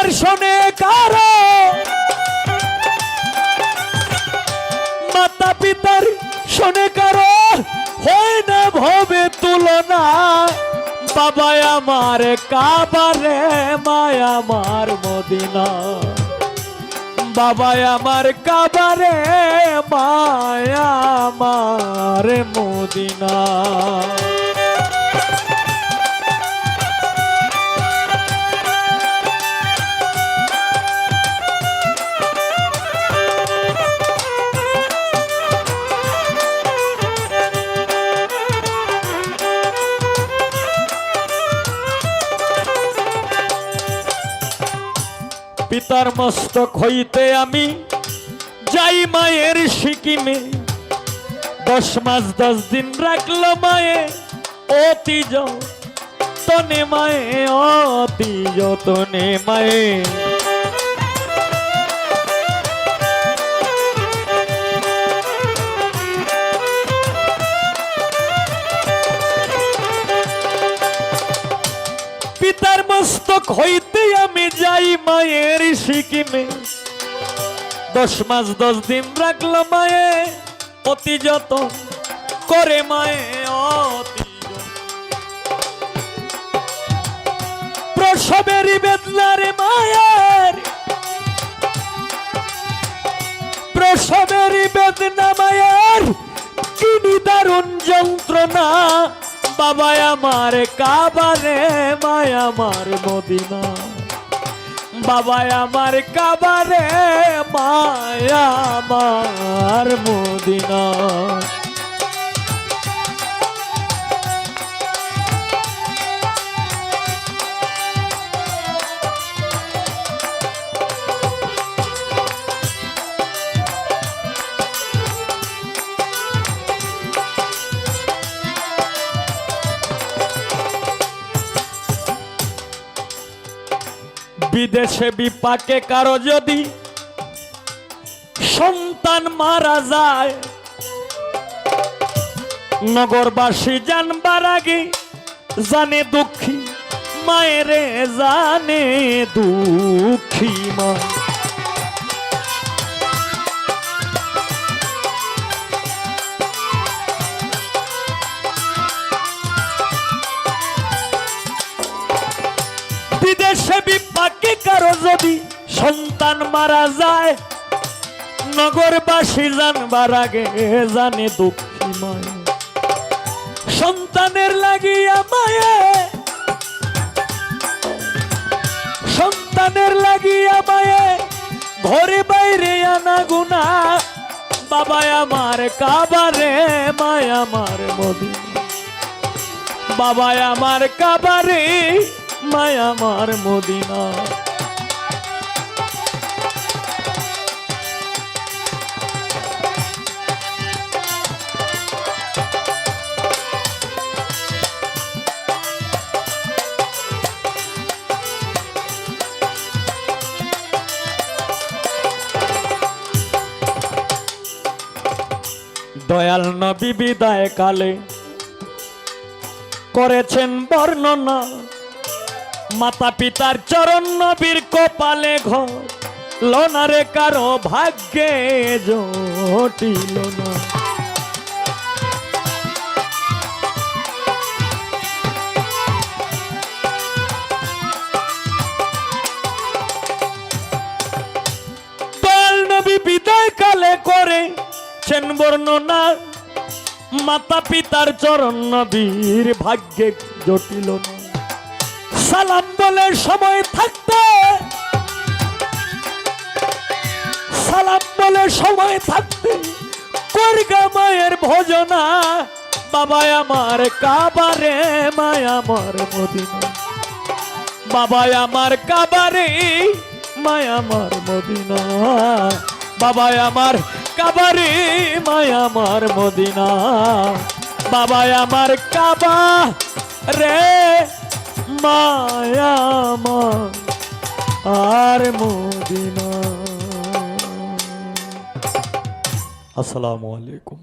পিতার শোনে কারো, মাতা পিতার শোনে কারো, হয় না ভবে তুলনা। বাবা আমার কাবারে, মায়া আমার মদিনা। বাবা আমার কাবারে, মায়া আমার মদিনা। পিতার মস্তক হইতে আমি যাই মায়ের সিকিমে, 10 মাস 10 দিন রাখলো মায়ে অতি যতনে, মায়ে অতি যতনে মায়ে। পিতার মস্তক হইতে আমি যাই মায়ের সিকিমে, 10 মাস 10 দিন রাখলো মায়ে অতি যতন করে, মায়ে অতি প্রসবেরই বেদনারে মায়ের, প্রসবেরই বেদনা মায়ের, কি নিদারুণ যন্ত্রণা। বাবা আমার কাবারে, মায়া আমার মদিনা। বাবা আমার কাবারে, মায়া আমার মদিনা। বিদেশে বিপাকে কারো যদি সন্তান মারা যায়, নগরবাসী জানবার আগে জানে দুঃখী মায়েরে, জানে দুঃখী মা। বিদেশে বিপাকে কারো যদি সন্তান মারা যায়, নগরবাসী জানবার আগে জানে দুঃখী মায়ে। সন্তানের লাগিয়া মায়ে, সন্তানের লাগিয়া মায়ে, ঘরে বাইরে আনা গুনা। বাবা আমার কাবারে, মায়া আমার মদিনা। বাবা আমার কাবারে, মায়া আমার মদিনা। দয়াল নবী বিদায় কালে করেছেন বর্ণনা, মাতা পিতার চরণ নবীর কপালে ঘর লোনারে, কারো ভাগ্যে জটিল না। দয়াল নবী বিদায় কালে করেছেন বর্ণনা, মাতা পিতার চরণ নবীর ভাগ্যে জটিল না। সালাম বলে সময় থাকতে, সালাম বলে সময় থাকতে করগা মায়ের ভজনা। বাবা আমার কাবারে, মায়া আমার মদিনা। বাবা আমার কাবারে, মায়া আমার মদিনা। বাবা আমার কাবারে, মায়া আমার মদিনা। বাবা আমার কাবা রে, মায়া আমার মদিনা। আসসালামু আলাইকুম।